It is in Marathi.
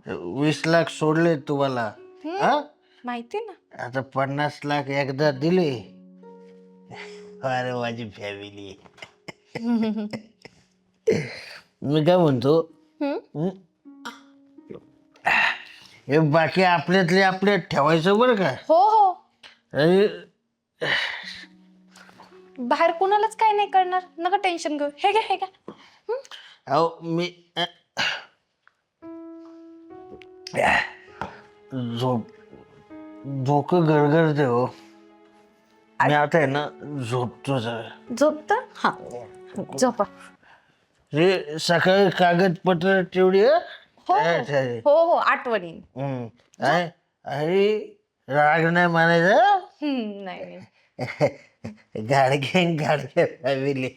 20 लाख सोडले तुम्हाला. हा माहिती ना. आता 50 लाख एकदा दिले. अरे माझी फॅमिली. मी काय म्हणतो, हम्म. हे बाकी आपल्यातले आपल्यात ठेवायचं बरं का. हो हो, अरे बाहेर कुणालाच काही नाही करणार, नका टेन्शन घेऊ. हे घ्या हे घ्या. अहो मी झोप डोकं गरगरते हो. मी आता आहे ना झोपतो जरा. झोपता? हा, झोपा. रे सकाळी कागदपत्र तेवढी हो हो हो, आठवणी. अरे राग नाही मानायचा. नाही नाही. गाडगे फॅमिली.